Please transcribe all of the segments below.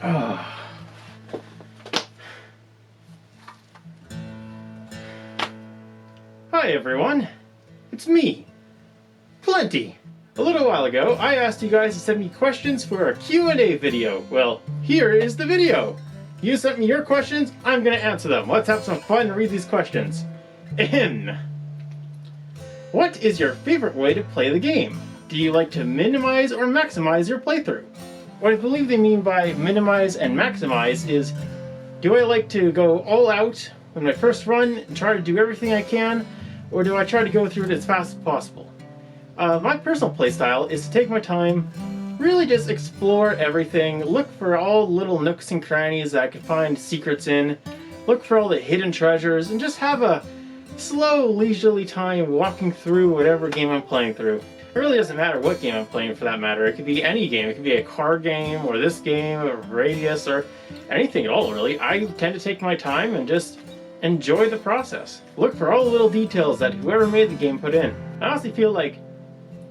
Ah. Hi everyone, it's me, Plenty. A little while ago, I asked you guys to send me questions for a Q&A video. Well, here is the video. You sent me your questions, I'm gonna answer them. Let's have some fun and read these questions. Ahem. What is your favorite way to play the game? Do you like to minimize or maximize your playthrough? What I believe they mean by minimize and maximize is, do I like to go all out when I first run and try to do everything I can, or do I try to go through it as fast as possible? My personal playstyle is to take my time, really just explore everything, look for all little nooks and crannies that I could find secrets in, look for all the hidden treasures, and just have a slow, leisurely time walking through whatever game I'm playing through. It really doesn't matter what game I'm playing for that matter. It could be any game. It could be a card game, or this game, or Radius, or anything at all really. I tend to take my time and just enjoy the process. Look for all the little details that whoever made the game put in. I honestly feel like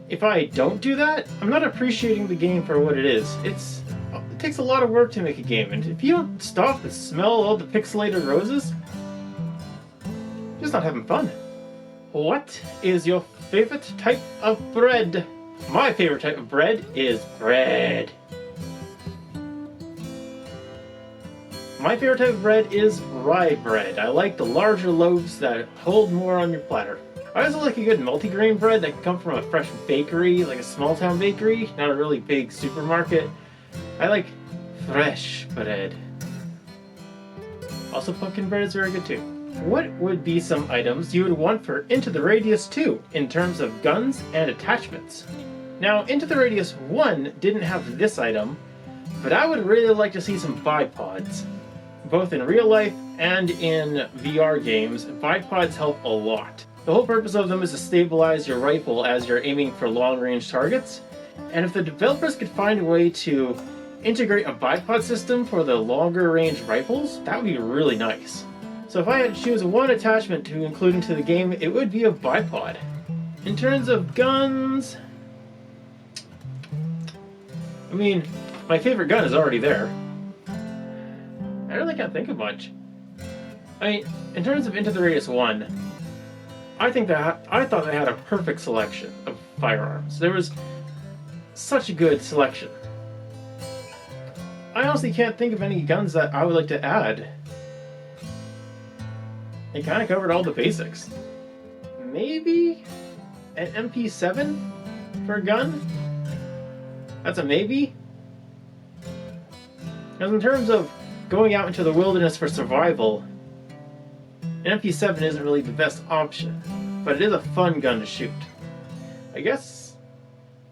if I don't do that, I'm not appreciating the game for what it is. It takes a lot of work to make a game, and if you don't stop and smell all the pixelated roses, you're just not having fun. What is your favorite type of bread? My favorite type of bread is bread. My favorite type of bread is rye bread. I like the larger loaves that hold more on your platter. I also like a good multigrain bread that can come from a fresh bakery, like a small town bakery, not a really big supermarket. I like fresh bread. Also, pumpkin bread is very good too. What would be some items you would want for Into the Radius 2 in terms of guns and attachments? Now, Into the Radius 1 didn't have this item, but I would really like to see some bipods. Both in real life and in VR games, bipods help a lot. The whole purpose of them is to stabilize your rifle as you're aiming for long-range targets, and if the developers could find a way to integrate a bipod system for the longer-range rifles, that would be really nice. So if I had to choose one attachment to include into the game, it would be a bipod. In terms of guns, I mean, my favorite gun is already there. I really can't think of much. I mean, in terms of Into the Radius 1, I thought they had a perfect selection of firearms. There was such a good selection. I honestly can't think of any guns that I would like to add. They kind of covered all the basics. Maybe an MP7 for a gun? That's a maybe? Because in terms of going out into the wilderness for survival, an MP7 isn't really the best option, but it is a fun gun to shoot. I guess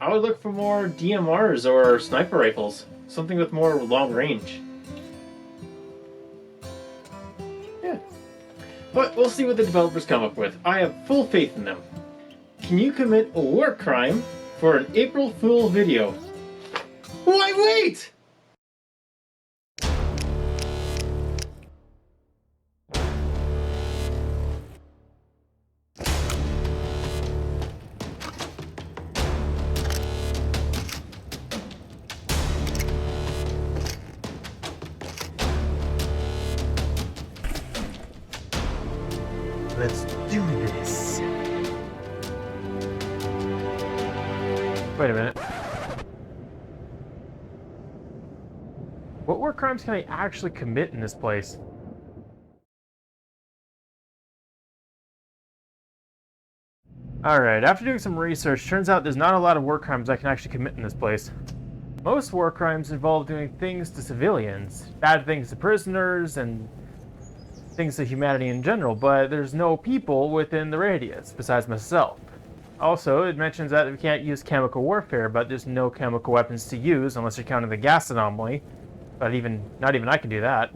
I would look for more DMRs or sniper rifles, something with more long range. Yeah. But we'll see what the developers come up with. I have full faith in them. Can you commit a war crime for an April Fool video? Why wait? Let's do this. Wait a minute. What war crimes can I actually commit in this place? Alright, after doing some research, turns out there's not a lot of war crimes I can actually commit in this place. Most war crimes involve doing things to civilians, bad things to prisoners, and things to humanity in general, but there's no people within the radius, besides myself. Also, it mentions that we can't use chemical warfare, but there's no chemical weapons to use unless you're counting the gas anomaly. But not even I can do that.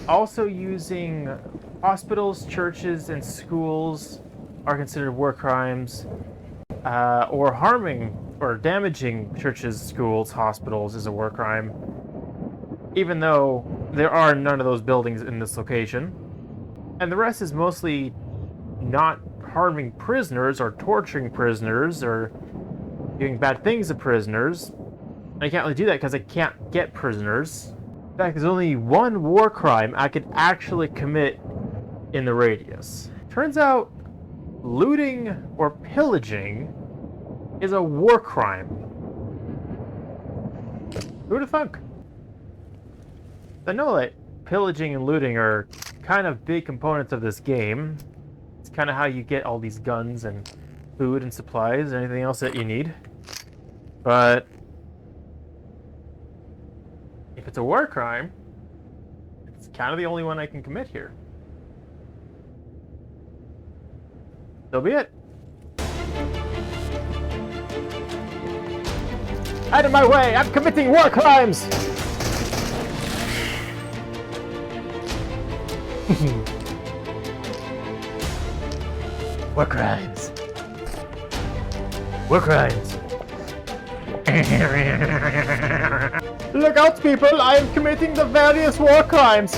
Also, using hospitals, churches, and schools are considered war crimes, or harming or damaging churches, schools, hospitals is a war crime, even though there are none of those buildings in this location. And the rest is mostly not harming prisoners or torturing prisoners or doing bad things to prisoners, I can't really do that because I can't get prisoners. In fact, there's only one war crime I could actually commit in the radius. Turns out, looting or pillaging is a war crime. Who'd have thunk? I know that pillaging and looting are kind of big components of this game. It's kind of how you get all these guns and food and supplies and anything else that you need. But if it's a war crime, it's kind of the only one I can commit here. So be it. Out of my way! I'm committing war crimes! War crimes. War crimes. Look out, people! I am committing the various war crimes!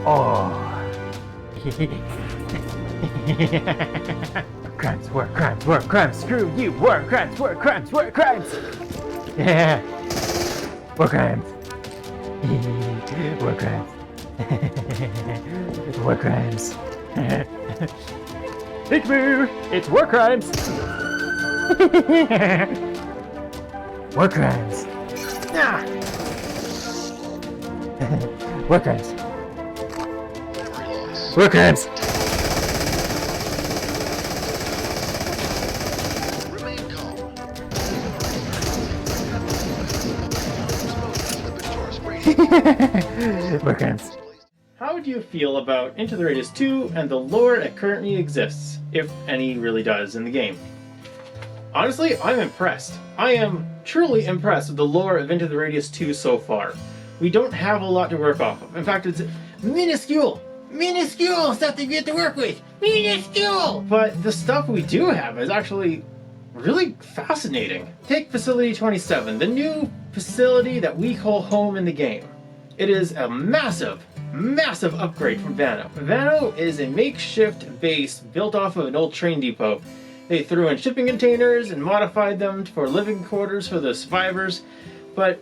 Oh. Crimes, war crimes, war crimes, screw you, war crimes, war crimes, war crimes! Yeah! War crimes! War crimes! War crimes! Peekaboo! It's war crimes! War crimes! Ah! War crimes! War crimes! War crimes. How do you feel about Into the Radius 2 and the lore that currently exists, if any really does in the game? Honestly, I'm impressed. I am truly impressed with the lore of Into the Radius 2 so far. We don't have a lot to work off of. In fact, it's minuscule stuff to get to work with. Minuscule! But the stuff we do have is actually really fascinating. Take Facility 27, the new facility that we call home in the game. It is a massive upgrade from Vano. Vano is a makeshift base built off of an old train depot. They threw in shipping containers and modified them for living quarters for the survivors, but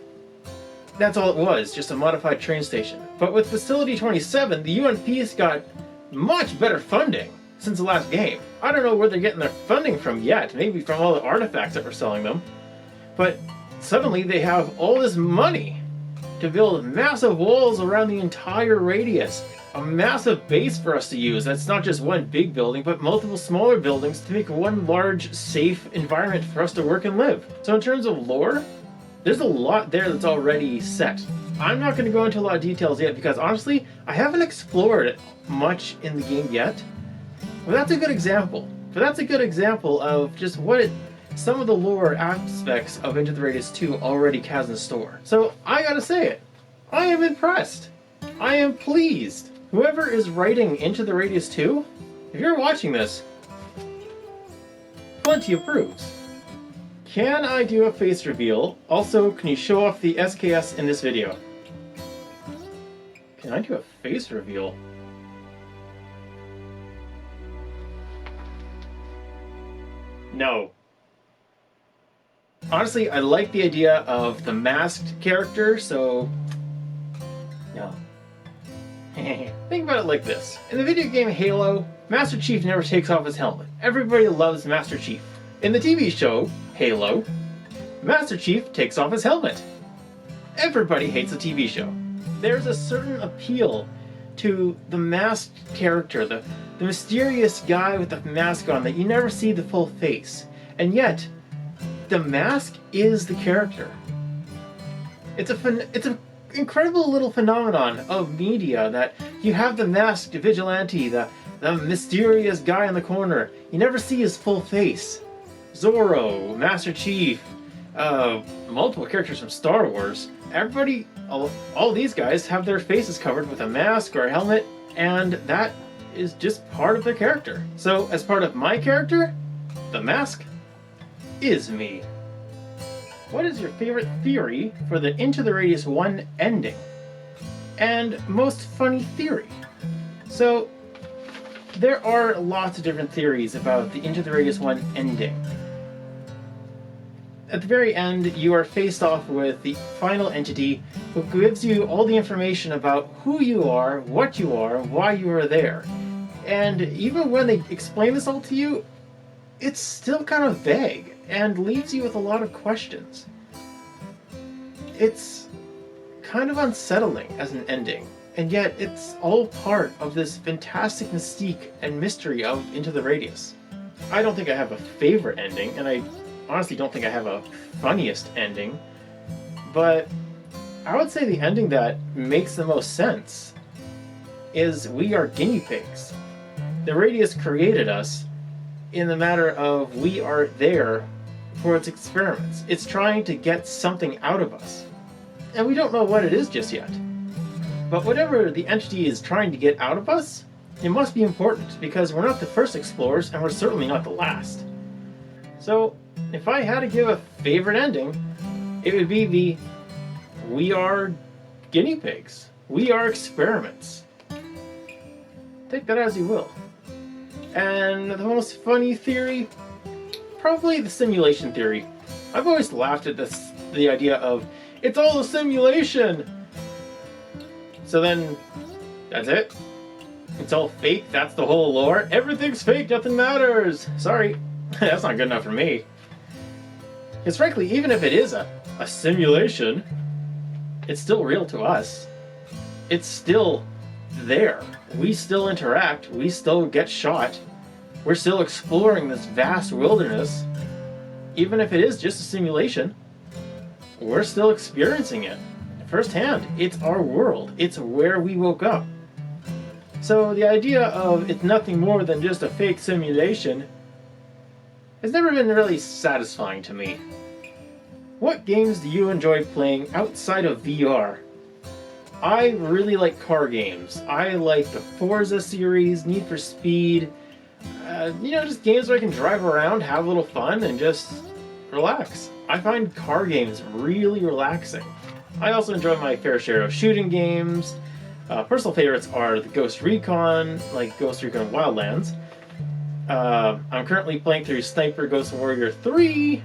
that's all it was, just a modified train station. But with Facility 27, the UNP's got much better funding since the last game. I don't know where they're getting their funding from yet, maybe from all the artifacts that we're selling them, but suddenly they have all this money to build massive walls around the entire radius. A massive base for us to use. That's not just one big building, but multiple smaller buildings to make one large, safe environment for us to work and live. So in terms of lore, there's a lot there that's already set. I'm not going to go into a lot of details yet because honestly, I haven't explored much in the game yet. But that's a good example. Of just what some of the lore aspects of Into the Radius 2 already has in store. So I gotta say it. I am impressed. I am pleased. Whoever is writing Into the Radius 2, if you're watching this, plenty approves. Can I do a face reveal? Also, can you show off the SKS in this video? Can I do a face reveal? No. Honestly, I like the idea of the masked character, so no. Think about it like this. In the video game Halo, Master Chief never takes off his helmet. Everybody loves Master Chief. In the TV show, Halo, Master Chief takes off his helmet. Everybody hates the TV show. There's a certain appeal to the masked character, the mysterious guy with the mask on that you never see the full face. And yet, the mask is the character. It's an incredible little phenomenon of media that you have the masked vigilante, the mysterious guy in the corner. You never see his full face. Zorro, Master Chief, multiple characters from Star Wars. Everybody, all these guys have their faces covered with a mask or a helmet, and that is just part of their character. So, as part of my character, the mask, is me. What is your favorite theory for the Into the Radius 1 ending? And most funny theory? So, there are lots of different theories about the Into the Radius 1 ending. At the very end, you are faced off with the final entity who gives you all the information about who you are, what you are, why you are there. And even when they explain this all to you, it's still kind of vague and leaves you with a lot of questions. It's kind of unsettling as an ending, and yet it's all part of this fantastic mystique and mystery of Into the Radius. I don't think I have a favorite ending, and I honestly don't think I have a funniest ending, but I would say the ending that makes the most sense is we are guinea pigs. The Radius created us in the matter of we are there for its experiments. It's trying to get something out of us, and we don't know what it is just yet. But whatever the entity is trying to get out of us, it must be important, because we're not the first explorers, and we're certainly not the last. So, if I had to give a favorite ending, it would be the we are guinea pigs. We are experiments. Take that as you will. And the most funny theory? Probably the simulation theory. I've always laughed at the idea of, it's all a simulation! So then, that's it? It's all fake? That's the whole lore? Everything's fake, nothing matters! Sorry, that's not good enough for me. Because frankly, even if it is a simulation, it's still real to us. It's still there. We still interact. We still get shot. We're still exploring this vast wilderness. Even if it is just a simulation, we're still experiencing it firsthand. It's our world. It's where we woke up. So the idea of it's nothing more than just a fake simulation has never been really satisfying to me. What games do you enjoy playing outside of VR? I really like car games. I like the Forza series, Need for Speed, just games where I can drive around, have a little fun, and just relax. I find car games really relaxing. I also enjoy my fair share of shooting games. Personal favorites are the Ghost Recon, like Ghost Recon Wildlands. I'm currently playing through Sniper Ghost Warrior 3.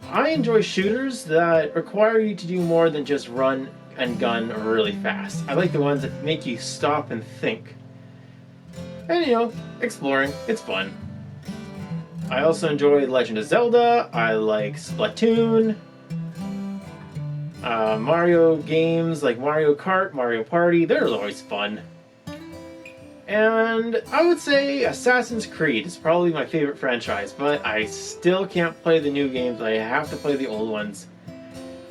I enjoy shooters that require you to do more than just run and gun really fast. I like the ones that make you stop and think. And exploring, it's fun. I also enjoy Legend of Zelda. I like Splatoon. Mario games like Mario Kart, Mario Party, they're always fun. And I would say Assassin's Creed is probably my favorite franchise, but I still can't play the new games. I have to play the old ones.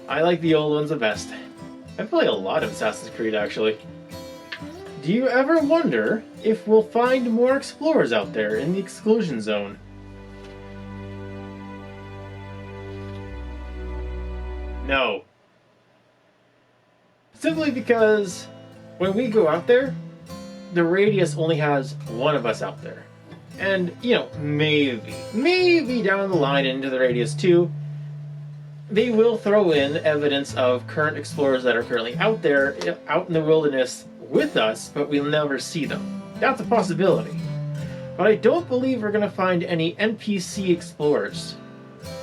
I like the old ones the best. I play a lot of Assassin's Creed, actually. Do you ever wonder if we'll find more explorers out there in the exclusion zone? No. Simply because when we go out there, the Radius only has one of us out there. And, maybe down the line into the Radius 2, they will throw in evidence of current explorers that are currently out there, out in the wilderness with us, but we'll never see them. That's a possibility. But I don't believe we're going to find any NPC explorers.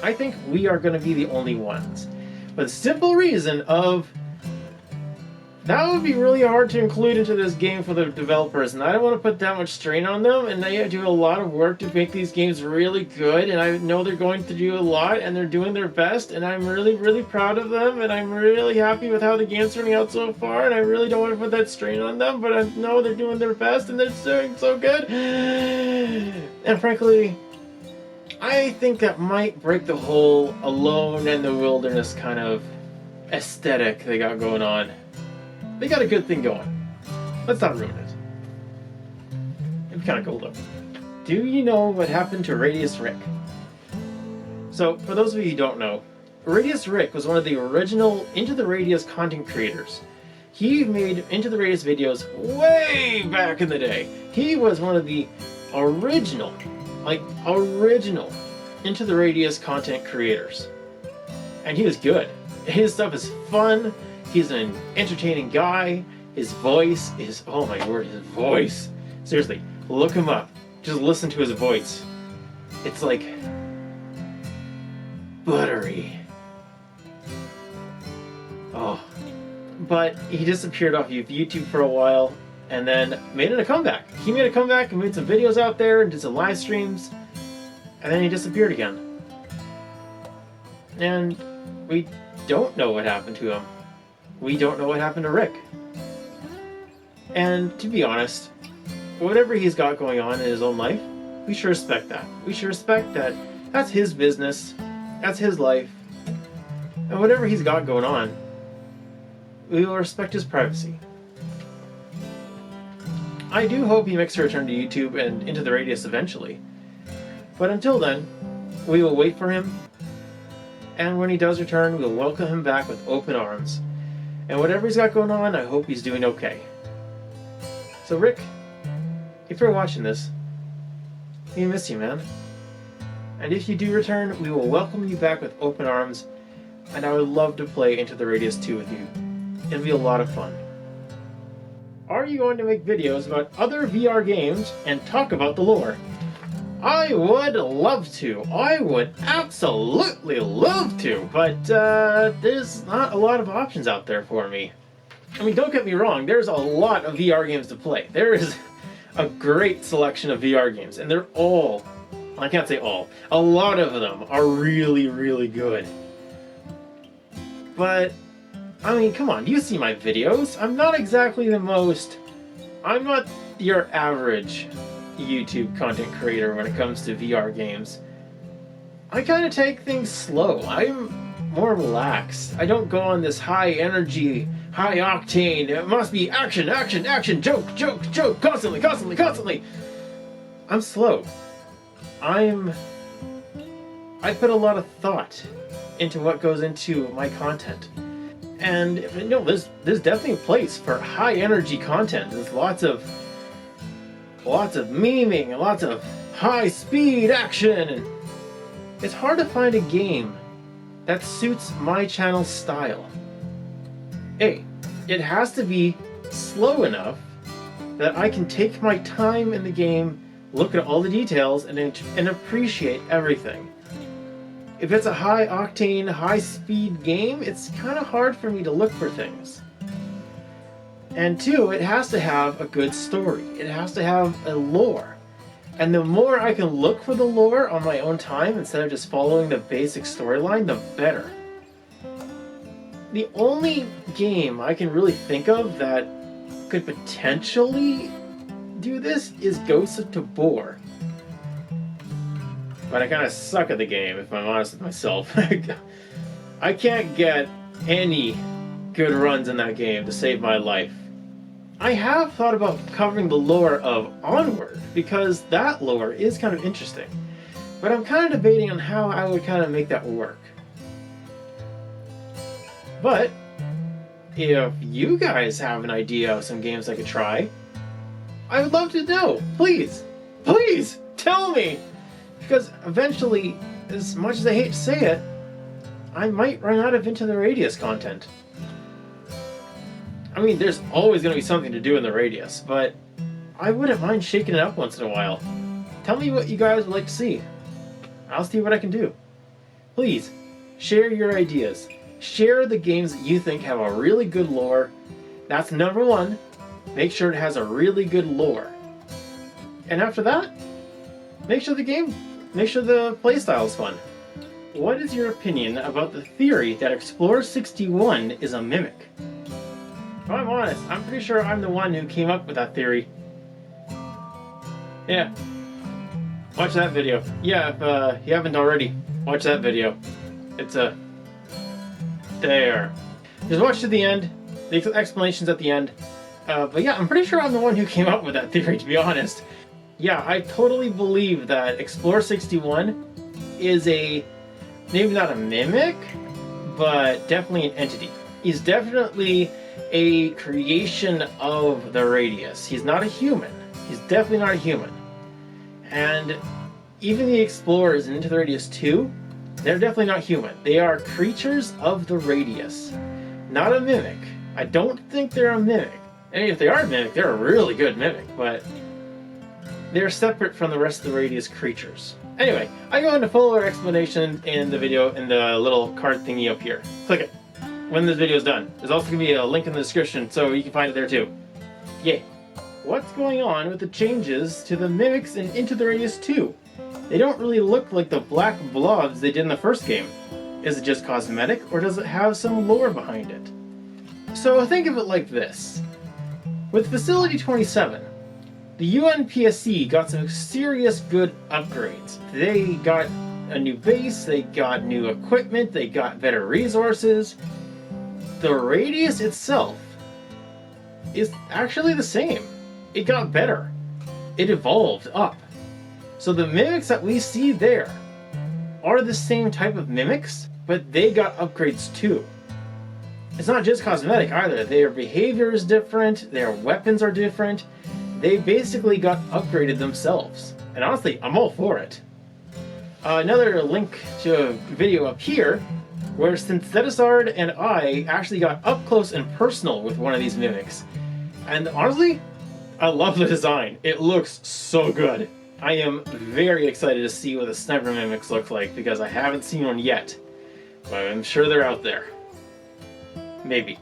I think we are going to be the only ones. For the simple reason of that would be really hard to include into this game for the developers, and I don't want to put that much strain on them, and they do a lot of work to make these games really good, and I know they're going to do a lot, and they're doing their best, and I'm really, really proud of them, and I'm really happy with how the game's turning out so far, and I really don't want to put that strain on them, but I know they're doing their best, and they're doing so good. And frankly, I think that might break the whole alone in the wilderness kind of aesthetic they got going on. They got a good thing going. Let's not ruin it. It'd be kind of cool though. Do you know what happened to Radius Rick? So, for those of you who don't know, Radius Rick was one of the original Into the Radius content creators. He made Into the Radius videos way back in the day. He was one of the original Into the Radius content creators. And he was good. His stuff is fun. He's an entertaining guy. His voice is, oh my word, his voice. Seriously, look him up. Just listen to his voice. It's like buttery. Oh. But he disappeared off of YouTube for a while and then made it a comeback. He made a comeback and made some videos out there and did some live streams. And then he disappeared again. And we don't know what happened to him. We don't know what happened to Rick. And to be honest, whatever he's got going on in his own life, we should respect that. We should respect that that's his business, that's his life, and whatever he's got going on, we will respect his privacy. I do hope he makes a return to YouTube and Into the Radius eventually. But until then, we will wait for him, and when he does return, we'll welcome him back with open arms. And whatever he's got going on, I hope he's doing okay. So Rick, if you're watching this, we miss you, man. And if you do return, we will welcome you back with open arms, and I would love to play Into the Radius 2 with you. It'll be a lot of fun. Are you going to make videos about other VR games and talk about the lore? I would love to. I would absolutely love to, but there's not a lot of options out there for me. I mean, don't get me wrong, there's a lot of VR games to play. There is a great selection of VR games, and they're all, I can't say all, a lot of them are really, really good. But, I mean, come on, you see my videos. I'm not exactly I'm not your average YouTube content creator when it comes to VR games. I kind of take things slow. I'm more relaxed. I don't go on this high energy, high octane, it must be action, action, action, joke, joke, joke, constantly, constantly, constantly. I'm slow. I put a lot of thought into what goes into my content. And you know, there's definitely a place for high energy content. There's lots of memeing, lots of high speed action, and it's hard to find a game that suits my channel's style. Hey, it has to be slow enough that I can take my time in the game, look at all the details, and appreciate everything. If it's a high octane, high speed game, it's kind of hard for me to look for things. And two, it has to have a good story. It has to have a lore. And the more I can look for the lore on my own time instead of just following the basic storyline, the better. The only game I can really think of that could potentially do this is Ghosts of Tabor. But I kind of suck at the game, if I'm honest with myself. I can't get any good runs in that game to save my life. I have thought about covering the lore of Onward, because that lore is kind of interesting. But I'm kind of debating on how I would kind of make that work. But if you guys have an idea of some games I could try, I would love to know. Please, please tell me. Because eventually, as much as I hate to say it, I might run out of Into the Radius content. I mean, there's always going to be something to do in the Radius, but I wouldn't mind shaking it up once in a while. Tell me what you guys would like to see. I'll see what I can do. Please, share your ideas. Share the games that you think have a really good lore. That's number one. Make sure it has a really good lore. And after that, make sure the playstyle is fun. What is your opinion about the theory that Explorer 61 is a mimic? If I'm honest, I'm pretty sure I'm the one who came up with that theory. Yeah. Watch that video. Yeah, if you haven't already, watch that video. It's there. Just watch to the end. The explanation's at the end. But yeah, I'm pretty sure I'm the one who came up with that theory, to be honest. Yeah, I totally believe that Explorer 61 is maybe not a mimic, but definitely an entity. He's definitely a creation of the Radius. He's not a human. He's definitely not a human. And even the explorers in Into the Radius 2, they're definitely not human. They are creatures of the Radius, not a mimic. I don't think they're a mimic. I mean, if they are a mimic, they're a really good mimic, but they're separate from the rest of the Radius creatures. Anyway, I go into fuller explanation in the video in the little card thingy up here. Click it when this video is done. There's also going to be a link in the description, so you can find it there too. Yay! What's going on with the changes to the mimics in Into the Radius 2? They don't really look like the black blobs they did in the first game. Is it just cosmetic, or does it have some lore behind it? So think of it like this. With Facility 27, the UNPSC got some serious good upgrades. They got a new base, they got new equipment, they got better resources. The Radius itself is actually the same. It got better. It evolved up. So the mimics that we see there are the same type of mimics, but they got upgrades too. It's not just cosmetic either. Their behavior is different, their weapons are different. They basically got upgraded themselves. And honestly, I'm all for it. Another link to a video up here where Synthetisard and I actually got up close and personal with one of these mimics. And honestly, I love the design. It looks so good. I am very excited to see what the sniper mimics look like because I haven't seen one yet. But I'm sure they're out there. Maybe.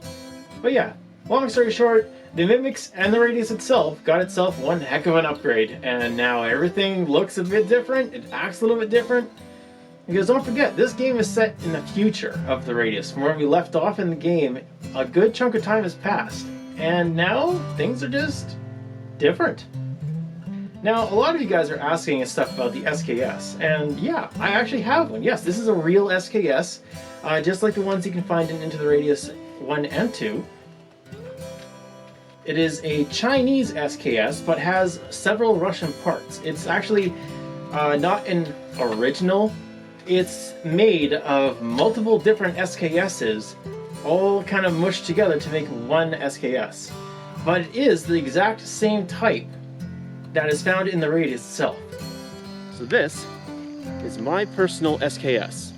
But yeah, long story short, the mimics and the Radius itself got itself one heck of an upgrade, and now everything looks a bit different, it acts a little bit different. Because don't forget, this game is set in the future of the Radius. From where we left off in the game, a good chunk of time has passed. And now, things are just different. Now, a lot of you guys are asking us stuff about the SKS, and yeah, I actually have one. Yes, this is a real SKS, just like the ones you can find in Into the Radius 1 and 2. It is a Chinese SKS, but has several Russian parts. It's actually not an original. It's made of multiple different SKSs, all kind of mushed together to make one SKS. But it is the exact same type that is found in the Radius itself. So this is my personal SKS.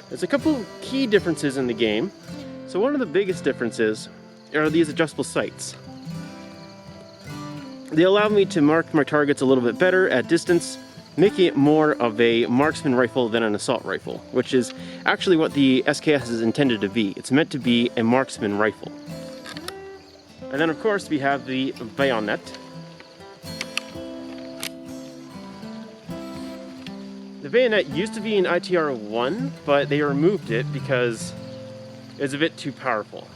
There's a couple key differences in the game. So one of the biggest differences are these adjustable sights. They allow me to mark my targets a little bit better at distance, making it more of a marksman rifle than an assault rifle, which is actually what the SKS is intended to be. It's meant to be a marksman rifle. And then of course we have the bayonet. The bayonet used to be in ITR 1, but they removed it because it's a bit too powerful.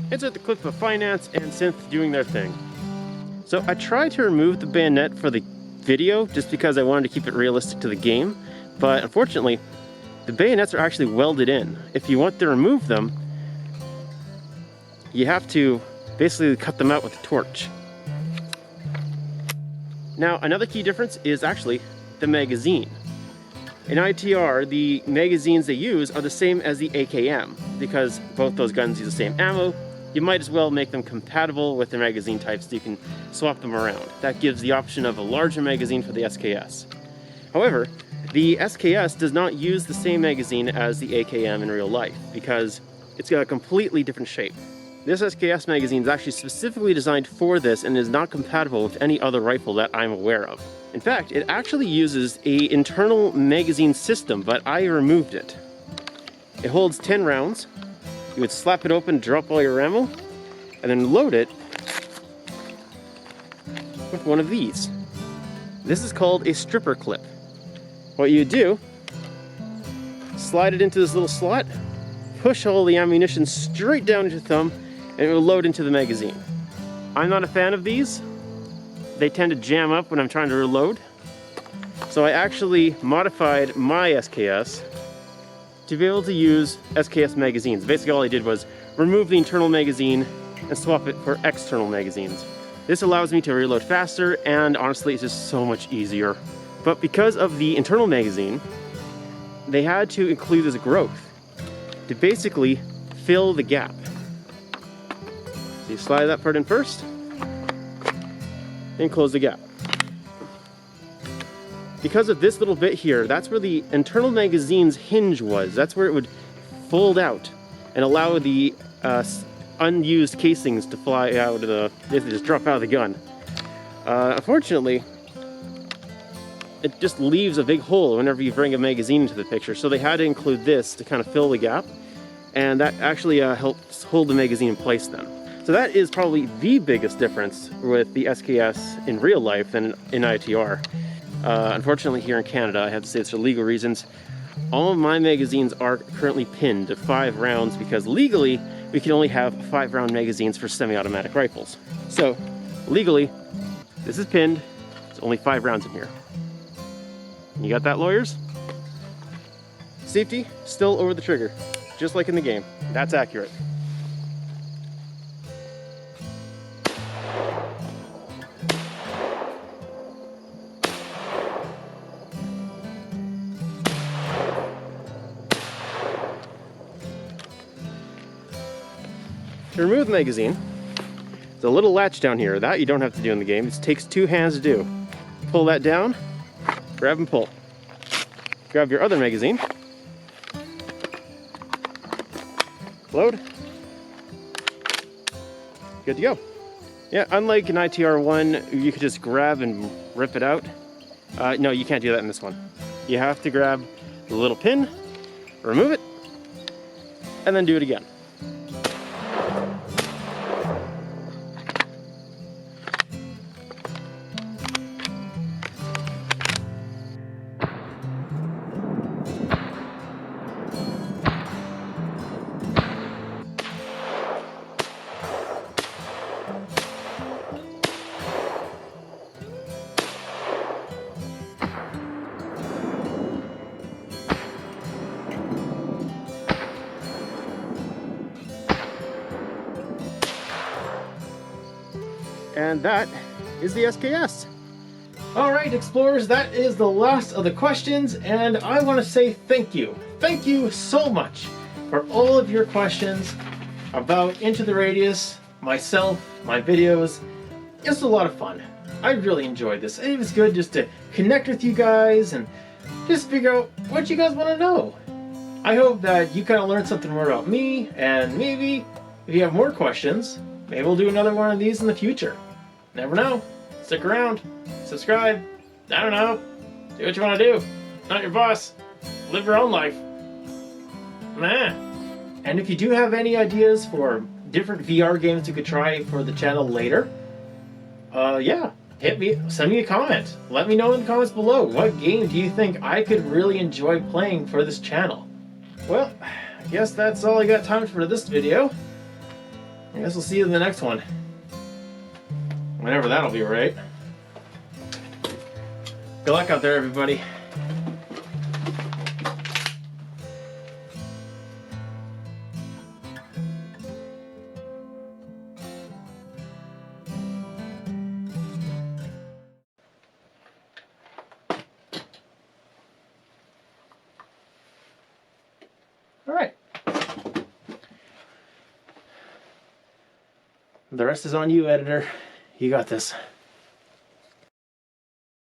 It's at the clip of Finance and Synth doing their thing. So I tried to remove the bayonet for the video just because I wanted to keep it realistic to the game, but unfortunately the bayonets are actually welded in. If you want to remove them, you have to basically cut them out with a torch. Now another key difference is actually the magazine. In ITR, the magazines they use are the same as the AKM. Because both those guns use the same ammo, you might as well make them compatible with their magazine types so you can swap them around. That gives the option of a larger magazine for the SKS. However, the SKS does not use the same magazine as the AKM in real life because it's got a completely different shape. This SKS magazine is actually specifically designed for this and is not compatible with any other rifle that I'm aware of. In fact, it actually uses an internal magazine system, but I removed it. It holds 10 rounds. You would slap it open, drop all your ammo, and then load it with one of these. This is called a stripper clip. What you do, slide it into this little slot, push all the ammunition straight down into your thumb, and it will load into the magazine. I'm not a fan of these. They tend to jam up when I'm trying to reload. So I actually modified my SKS to be able to use SKS magazines. Basically all I did was remove the internal magazine and swap it for external magazines. This allows me to reload faster and honestly it's just so much easier. But because of the internal magazine, they had to include this growth to basically fill the gap. So you slide that part in first and close the gap. because of this little bit here, that's where the internal magazine's hinge was. That's where it would fold out and allow the unused casings to fly out of the, basically just drop out of the gun. Unfortunately, it just leaves a big hole whenever you bring a magazine into the picture, so they had to include this to kind of fill the gap, and that actually helps hold the magazine in place then. So that is probably the biggest difference with the SKS in real life than in ITR. Unfortunately here in Canada, I have to say it's for legal reasons, all of my magazines are currently pinned to 5 rounds because legally we can only have 5-round magazines for semi-automatic rifles. So legally, this is pinned, it's only 5 rounds in here. You got that, lawyers? Safety, still over the trigger, just like in the game. That's accurate. To remove the magazine, there's a little latch down here. That you don't have to do in the game. It takes 2 hands to do. Pull that down, grab and pull. Grab your other magazine. Load. Good to go. Yeah, unlike in ITR1, you could just grab and rip it out. No, you can't do that in this one. You have to grab the little pin, remove it, and then do it again. And that is the SKS. Alright, explorers, that is the last of the questions, and I want to say thank you. Thank you so much for all of your questions about Into the Radius, myself, my videos. It's a lot of fun. I really enjoyed this. It was good just to connect with you guys and just figure out what you guys want to know. I hope that you kind of learned something more about me, and maybe if you have more questions, maybe we'll do another one of these in the future. Never know. Stick around. Subscribe. I don't know. Do what you want to do. Not your boss. Live your own life. Nah. And if you do have any ideas for different VR games you could try for the channel later, yeah, hit me. Send me a comment. Let me know in the comments below. What game do you think I could really enjoy playing for this channel? Well, I guess that's all I got time for this video. I guess we'll see you in the next one. Whenever that'll be, right? Good luck out there, everybody. All right. The rest is on you, editor. You got this.